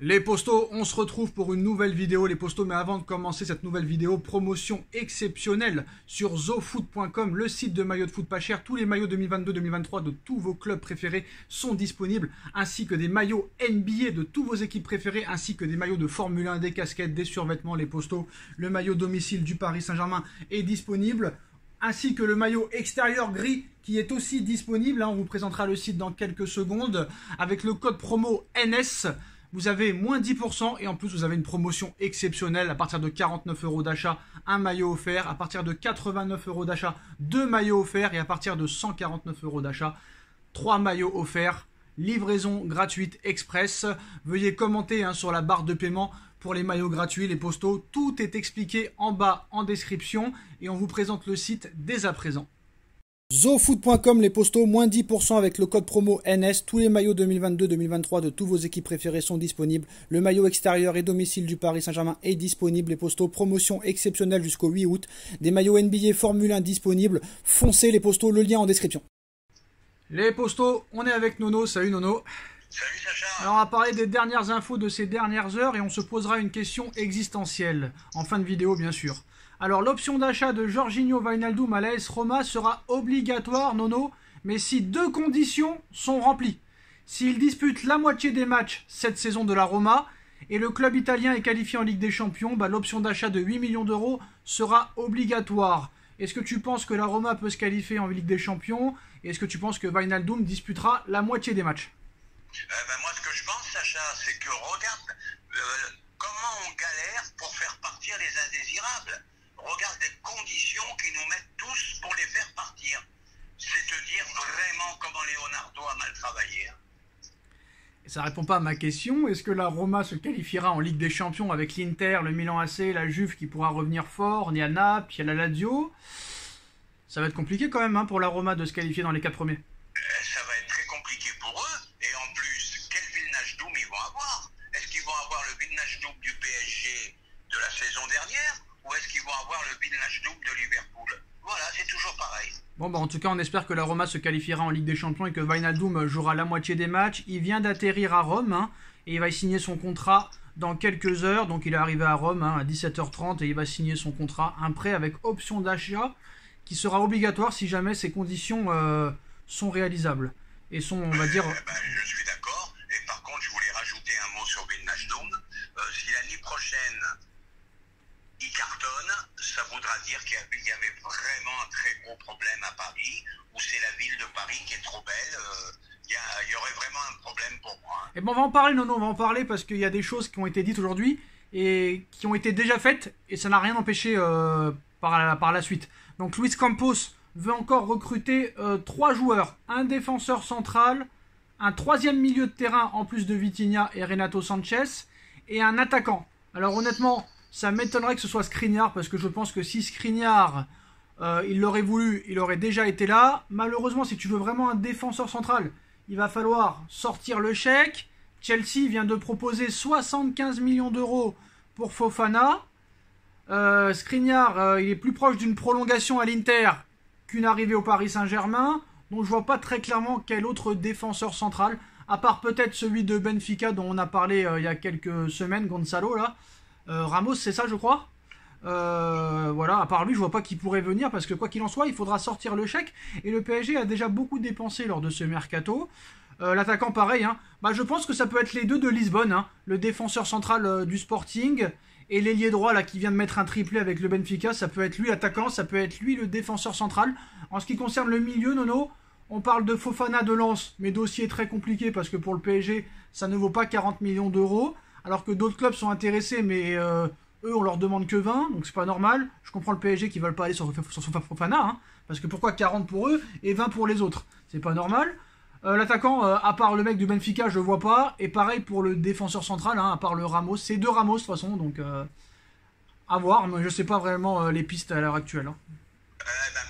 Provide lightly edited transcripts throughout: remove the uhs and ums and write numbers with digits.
Les postos, on se retrouve pour une nouvelle vidéo les postos, mais avant de commencer cette nouvelle vidéo, promotion exceptionnelle sur zofoot.com, le site de maillots de foot pas cher. Tous les maillots 2022-2023 de tous vos clubs préférés sont disponibles, ainsi que des maillots NBA de tous vos équipes préférées, ainsi que des maillots de Formule 1, des casquettes, des survêtements, les postos. Le maillot domicile du Paris Saint-Germain est disponible, ainsi que le maillot extérieur gris qui est aussi disponible. On vous présentera le site dans quelques secondes. Avec le code promo NS, vous avez moins 10% et en plus vous avez une promotion exceptionnelle. À partir de 49 € d'achat, un maillot offert. À partir de 89 € d'achat, 2 maillots offerts. Et à partir de 149 € d'achat, 3 maillots offerts. Livraison gratuite express. Veuillez commenter sur la barre de paiement pour les maillots gratuits, les postos. Tout est expliqué en bas en description et on vous présente le site dès à présent. Zofoot.com, les postos, moins 10% avec le code promo NS. Tous les maillots 2022-2023 de tous vos équipes préférées sont disponibles. Le maillot extérieur et domicile du Paris Saint-Germain est disponible. Les postos, promotion exceptionnelle jusqu'au 8 août. Des maillots NBA Formule 1 disponibles. Foncez les postos, le lien en description. Les postos, on est avec Nono. Salut Nono. Salut Sacha. Alors on va parler des dernières infos de ces dernières heures et on se posera une question existentielle. En fin de vidéo bien sûr. Alors l'option d'achat de Jorginho Wijnaldum à l'AS Roma sera obligatoire, Nono, mais si deux conditions sont remplies. S'il dispute la moitié des matchs cette saison de la Roma et le club italien est qualifié en Ligue des Champions, l'option d'achat de 8 millions d'euros sera obligatoire. Est-ce que tu penses que la Roma peut se qualifier en Ligue des Champions? Et est-ce que tu penses que Wijnaldum disputera la moitié des matchs? Moi ce que je pense Sacha, c'est que regarde comment on galère pour faire partir les indésirables. Regarde les conditions qu'ils nous mettent tous pour les faire partir. C'est te dire vraiment comment Leonardo a mal travaillé. Ça répond pas à ma question. Est-ce que la Roma se qualifiera en Ligue des Champions avec l'Inter, le Milan AC, la Juve qui pourra revenir fort? Il y a Naples, il y a la Lazio. Ça va être compliqué quand même pour la Roma de se qualifier dans les 4 premiers. Ça va être très compliqué pour eux. Et en plus, quel Wijnaldum ils vont avoir? Est-ce qu'ils vont avoir le Wijnaldum du PSG de la saison dernière? Ou est-ce qu'ils vont avoir le Wijnaldum de Liverpool? Voilà, c'est toujours pareil. Bon, en tout cas, on espère que la Roma se qualifiera en Ligue des Champions et que Wijnaldum jouera la moitié des matchs. Il vient d'atterrir à Rome et il va signer son contrat dans quelques heures. Donc, il est arrivé à Rome à 17h30 et il va signer son contrat, un prêt avec option d'achat qui sera obligatoire si jamais ces conditions sont réalisables. Et sont, on va dire... je suis d'accord. Et par contre, je voulais rajouter un mot sur Wijnaldum. Si l'année prochaine... il cartonne, ça voudra dire qu'il y avait vraiment un très gros problème à Paris, où c'est la ville de Paris qui est trop belle. Il y aurait vraiment un problème pour moi. Et on va en parler, Nono, on va en parler parce qu'il y a des choses qui ont été dites aujourd'hui et qui ont été déjà faites et ça n'a rien empêché par la suite. Donc Luis Campos veut encore recruter 3 joueurs, un défenseur central, un 3e milieu de terrain en plus de Vitinha et Renato Sanchez et un attaquant. Alors honnêtement... ça m'étonnerait que ce soit Skriniar, parce que je pense que si Skriniar, il l'aurait voulu, il aurait déjà été là. Malheureusement, si tu veux vraiment un défenseur central, il va falloir sortir le chèque. Chelsea vient de proposer 75 millions d'euros pour Fofana. Skriniar, il est plus proche d'une prolongation à l'Inter qu'une arrivée au Paris Saint-Germain. Donc je vois pas très clairement quel autre défenseur central, à part peut-être celui de Benfica dont on a parlé il y a quelques semaines, Gonzalo là. Ramos, c'est ça je crois. Voilà, à part lui je vois pas qui pourrait venir parce que quoi qu'il en soit il faudra sortir le chèque et le PSG a déjà beaucoup dépensé lors de ce mercato. L'attaquant pareil, je pense que ça peut être les deux de Lisbonne, le défenseur central du Sporting et l'ailier droit là qui vient de mettre un triplé avec le Benfica, ça peut être lui l'attaquant, ça peut être lui le défenseur central. En ce qui concerne le milieu, Nono, on parle de Fofana de Lens, mais dossier très compliqué parce que pour le PSG ça ne vaut pas 40 millions d'euros. Alors que d'autres clubs sont intéressés, mais eux, on leur demande que 20, donc c'est pas normal. Je comprends le PSG qui veulent pas aller sur Fofana, parce que pourquoi 40 pour eux et 20 pour les autres? C'est pas normal. L'attaquant, à part le mec du Benfica, je le vois pas. Et pareil pour le défenseur central, à part le Ramos. C'est 2 Ramos de toute façon, donc à voir, mais je sais pas vraiment les pistes à l'heure actuelle.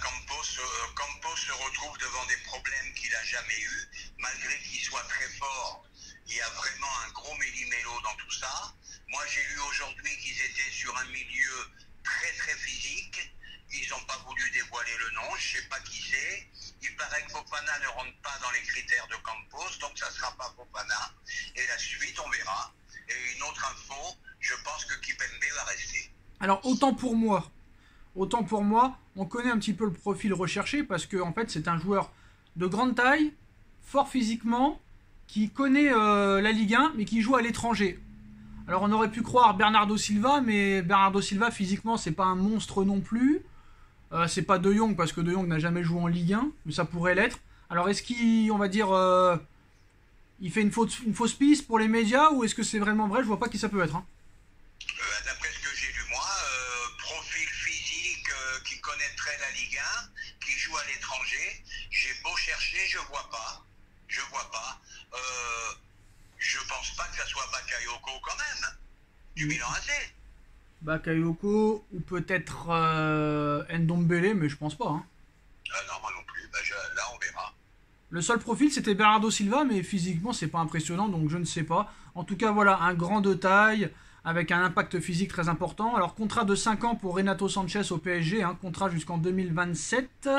Campos se retrouve devant des problèmes qu'il a jamais eu, malgré qu'il soit très fort. Il y a vraiment un gros méli-mélo dans tout ça. Moi, j'ai lu aujourd'hui qu'ils étaient sur un milieu très très physique. Ils n'ont pas voulu dévoiler le nom, je ne sais pas qui c'est. Il paraît que Fofana ne rentre pas dans les critères de Campos, donc ça ne sera pas Fofana. Et la suite, on verra. Et autre info, je pense que Kimpembe va rester. Alors, autant pour moi, on connaît un petit peu le profil recherché parce que en fait, c'est un joueur de grande taille, fort physiquement, qui connaît la Ligue 1, mais qui joue à l'étranger. Alors, on aurait pu croire Bernardo Silva, mais Bernardo Silva, physiquement, c'est pas un monstre non plus. C'est pas De Jong, parce que De Jong n'a jamais joué en Ligue 1, mais ça pourrait l'être. Alors, est-ce qu'il, on va dire, il fait une fausse piste pour les médias, ou est-ce que c'est vraiment vrai? Je vois pas qui ça peut être. Hein. D'après ce que j'ai lu moi, profil physique qui connaîtrait la Ligue 1, qui joue à l'étranger, j'ai beau chercher, je vois pas. Je pense pas que ça soit Bakayoko quand même, du Milan AC. Bakayoko, ou peut-être Ndombele, mais je pense pas. Hein. Non, moi non plus, là on verra. Le seul profil c'était Bernardo Silva, mais physiquement c'est pas impressionnant, donc je ne sais pas. En tout cas voilà, un grand de taille, avec un impact physique très important. Alors contrat de 5 ans pour Renato Sanchez au PSG, hein, contrat jusqu'en 2027.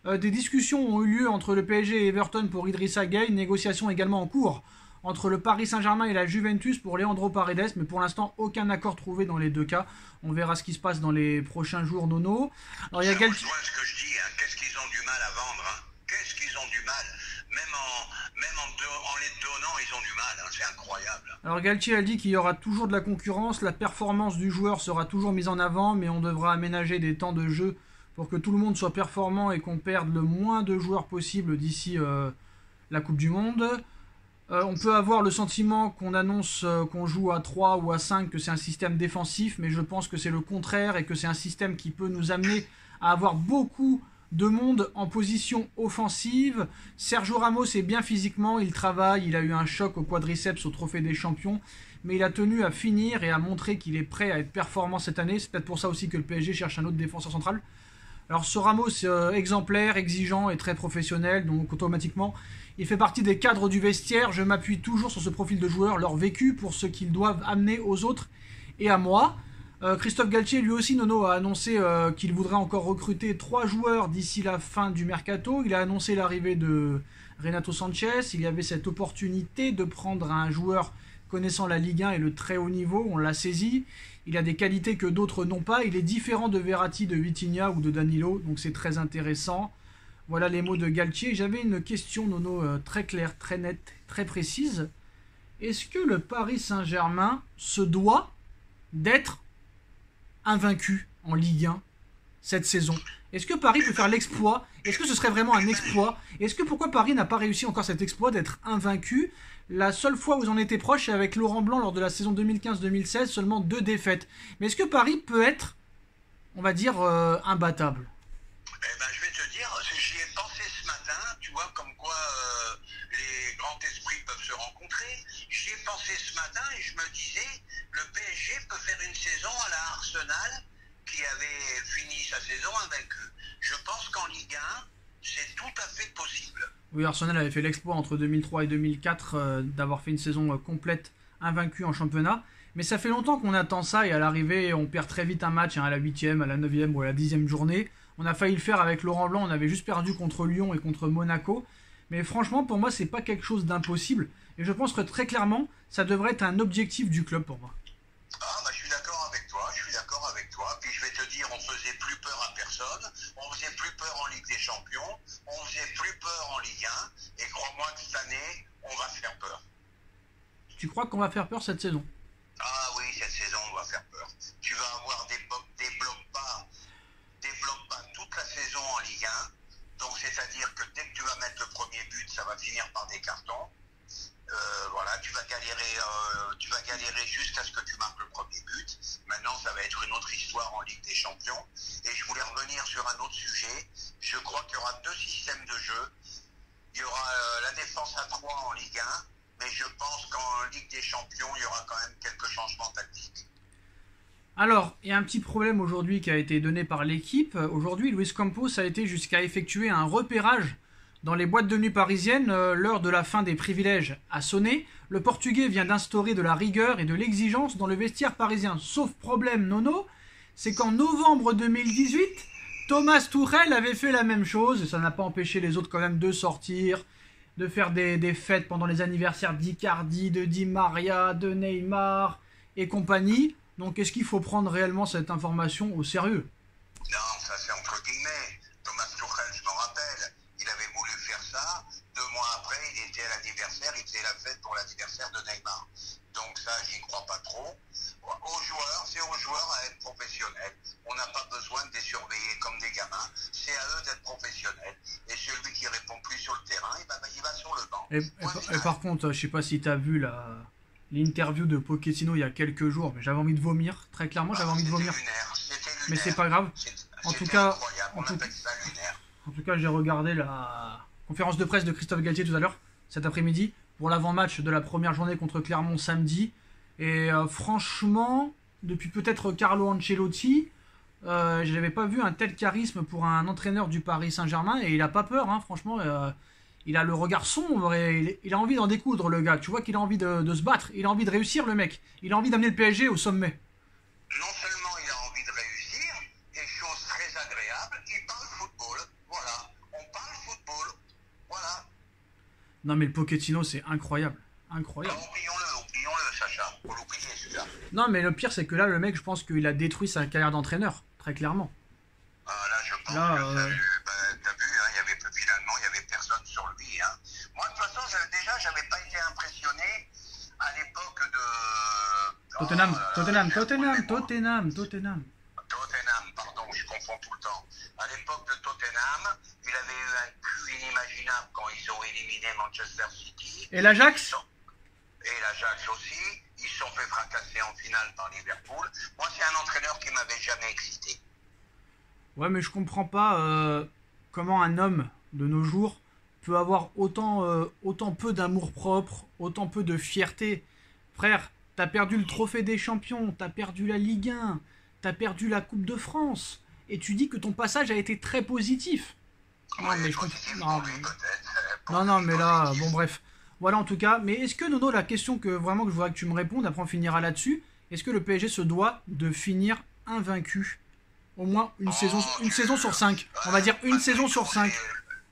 Des discussions ont eu lieu entre le PSG et Everton pour Idrissa Gueye, négociations également en cours entre le Paris Saint-Germain et la Juventus pour Leandro Paredes, mais pour l'instant aucun accord trouvé dans les deux cas. On verra ce qui se passe dans les prochains jours, Nono. Alors il y a Galtier. Ce que je dis, hein, qu'est-ce qu'ils ont du mal à vendre, hein. Qu'est-ce qu'ils ont du mal, même en les donnant, ils ont du mal, hein. C'est incroyable. Alors Galtier a dit qu'il y aura toujours de la concurrence, la performance du joueur sera toujours mise en avant, mais on devra aménager des temps de jeu pour que tout le monde soit performant et qu'on perde le moins de joueurs possible d'ici la Coupe du Monde. On peut avoir le sentiment qu'on annonce qu'on joue à 3 ou à 5, que c'est un système défensif, mais je pense que c'est le contraire et que c'est un système qui peut nous amener à avoir beaucoup de monde en position offensive. Sergio Ramos est bien physiquement, il travaille, il a eu un choc au quadriceps au Trophée des Champions, mais il a tenu à finir et à montrer qu'il est prêt à être performant cette année. C'est peut-être pour ça aussi que le PSG cherche un autre défenseur central. Alors ce Ramos exemplaire, exigeant et très professionnel, donc automatiquement il fait partie des cadres du vestiaire. Je m'appuie toujours sur ce profil de joueur, leur vécu pour ce qu'ils doivent amener aux autres et à moi. Christophe Galtier lui aussi, Nono, a annoncé qu'il voudrait encore recruter 3 joueurs d'ici la fin du mercato. Il a annoncé l'arrivée de Renato Sanchez. Il y avait cette opportunité de prendre un joueur connaissant la Ligue 1 et le très haut niveau, on l'a saisi. Il a des qualités que d'autres n'ont pas. Il est différent de Verratti, de Vitinha ou de Danilo, donc c'est très intéressant. Voilà les mots de Galtier. J'avais une question, Nono, très claire, très nette, très précise. Est-ce que le Paris Saint-Germain se doit d'être invaincu en Ligue 1 cette saison? Est-ce que Paris peut faire l'exploit? Est-ce que ce serait vraiment un exploit? Est-ce que pourquoi Paris n'a pas réussi encore cet exploit d'être invaincu? La seule fois où ils en étaient proches, c'est avec Laurent Blanc lors de la saison 2015-2016, seulement 2 défaites. Mais est-ce que Paris peut être, on va dire, imbattable? Je vais te dire, j'y ai pensé ce matin, tu vois, comme quoi les grands esprits peuvent se rencontrer. J'y ai pensé ce matin et je me disais, le PSG peut faire une saison à la Arsenal qui avait fini sa saison invaincue. Je pense qu'en Ligue 1, c'est tout à fait possible. Oui, Arsenal avait fait l'exploit entre 2003 et 2004 d'avoir fait une saison complète invaincue en championnat. Mais ça fait longtemps qu'on attend ça et à l'arrivée, on perd très vite un match, hein, à la 8e, à la 9e ou à la 10e journée. On a failli le faire avec Laurent Blanc, on avait juste perdu contre Lyon et contre Monaco. Mais franchement, pour moi, c'est pas quelque chose d'impossible. Et je pense que très clairement, ça devrait être un objectif du club pour moi. Je suis d'accord avec toi, Puis je vais te dire, on faisait plus peur à personne. On faisait plus peur en Ligue des Champions. On faisait plus peur en Ligue 1. Et crois-moi que cette année, on va faire peur. Tu crois qu'on va faire peur cette saison? Ah oui, cette saison, on va faire peur. Tu vas avoir des blocs bas toute la saison en Ligue 1. Donc c'est-à-dire que dès que tu vas mettre le premier but, ça va finir par des cartons. Tu vas galérer jusqu'à ce que tu marques le premier but. Maintenant, ça va être une autre histoire en Ligue des Champions. Et je voulais revenir sur un autre sujet. Je crois qu'il y aura 2 systèmes de jeu. Il y aura la défense à 3 en Ligue 1, mais je pense qu'en Ligue des Champions, il y aura quand même quelques changements tactiques. Alors, il y a un petit problème aujourd'hui qui a été donné par l'équipe. Aujourd'hui, Luis Campos a été jusqu'à effectuer un repérage dans les boîtes de nuit parisiennes. L'heure de la fin des privilèges a sonné. Le Portugais vient d'instaurer de la rigueur et de l'exigence dans le vestiaire parisien. Sauf problème, Nono, c'est qu'en novembre 2018, Thomas Tuchel avait fait la même chose. Et ça n'a pas empêché les autres quand même de sortir, de faire des fêtes pendant les anniversaires d'Icardi, de Di Maria, de Neymar. et compagnie. Donc est-ce qu'il faut prendre réellement cette information au sérieux? Non, ça c'est entre guillemets. Thomas Tuchel, je me rappelle, il avait voulu faire ça. 2 mois après, il était à l'anniversaire, il faisait la fête pour l'anniversaire de Neymar. Donc ça, j'y crois pas trop. Aux joueurs, c'est aux joueurs à être professionnels. On n'a pas besoin de les surveiller comme des gamins. C'est à eux d'être professionnels. Et celui qui répond plus sur le terrain, il va sur le banc. Et par contre, je sais pas si tu as vu l'interview de Pochettino il y a quelques jours, mais j'avais envie de vomir. Très clairement, j'avais envie de vomir. Mais c'est pas grave. En tout cas, j'ai regardé la conférence de presse de Christophe Galtier tout à l'heure, cet après-midi, pour l'avant-match de la première journée contre Clermont samedi. Et franchement, depuis peut-être Carlo Ancelotti, je n'avais pas vu un tel charisme pour un entraîneur du Paris Saint-Germain. Et il a pas peur, hein, franchement. Il a le regard sombre et il a envie d'en découdre, le gars. Tu vois qu'il a envie de se battre. Il a envie de réussir, le mec. Il a envie d'amener le PSG au sommet. Non seulement il a envie de réussir, et chose très agréable, il parle football. Voilà. On parle football. Voilà. Non, mais le Pochettino, c'est incroyable. Incroyable. Oublions-le, Sacha. Faut l'oublier, celui-là. Non, mais le pire, c'est que là, le mec, je pense qu'il a détruit sa carrière d'entraîneur. Très clairement. Ah, là, je pense que t'as vu, hein, finalement, il n'y avait personne sur lui. Hein. Moi, de toute façon, j'avais pas été impressionné à l'époque de... Tottenham, pardon, je confonds tout le temps. À l'époque de Tottenham, il avait eu un cul inimaginable quand ils ont éliminé Manchester City. Et l'Ajax? Et l'Ajax aussi. Ils se sont fait fracasser en finale par Liverpool. Moi, c'est un entraîneur qui m'avait jamais excité. Ouais, mais je comprends pas comment un homme de nos jours peut avoir autant peu d'amour propre, autant peu de fierté. Frère, t'as perdu le trophée des champions, t'as perdu la Ligue 1, t'as perdu la Coupe de France, et tu dis que ton passage a été très positif. Non, mais je comprends. Non, mais là, bon, bref. Voilà, en tout cas. Mais est-ce que, Nono, la question que je voudrais que tu me répondes, après on finira là-dessus, est-ce que le PSG se doit de finir invaincu? Au moins une saison sur 5. On va dire une saison sur 5.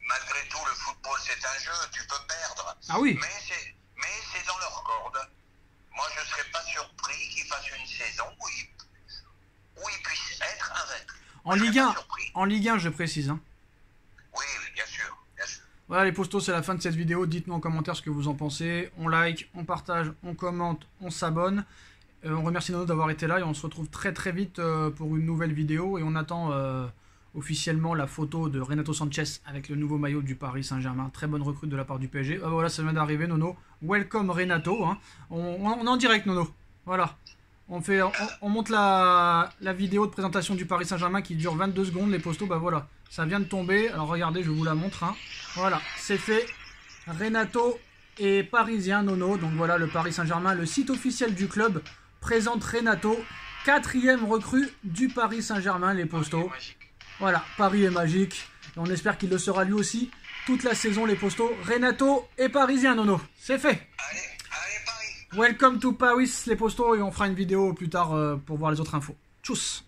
Malgré tout, le football, c'est un jeu, tu peux perdre. Ah oui. Mais c'est dans leur corde. Moi, je ne serais pas surpris qu'ils fassent une saison où ils puissent être invaincus. En Ligue 1, je précise. Hein. Oui, bien sûr. Voilà les postos, c'est la fin de cette vidéo. Dites-nous en commentaire ce que vous en pensez. On like, on partage, on commente, on s'abonne. On remercie Nono d'avoir été là et on se retrouve très très vite pour une nouvelle vidéo. Et on attend officiellement la photo de Renato Sanchez avec le nouveau maillot du Paris Saint-Germain. Très bonne recrute de la part du PSG. Voilà, ça vient d'arriver, Nono. Welcome Renato. Hein. On est en direct, Nono. Voilà. On monte la vidéo de présentation du Paris Saint-Germain qui dure 22 secondes. Les postos, bah voilà. Ça vient de tomber. Alors regardez, je vous la montre. Hein. Voilà, c'est fait. Renato est parisien, Nono. Donc voilà, le Paris Saint-Germain, le site officiel du club, présente Renato, 4e recrue du Paris Saint-Germain, les postos. Voilà, Paris est magique. Et on espère qu'il le sera lui aussi toute la saison, les postos. Renato est parisien, Nono. C'est fait. Allez, Paris. Welcome to Paris, les postos. Et on fera une vidéo plus tard pour voir les autres infos. Tchuss.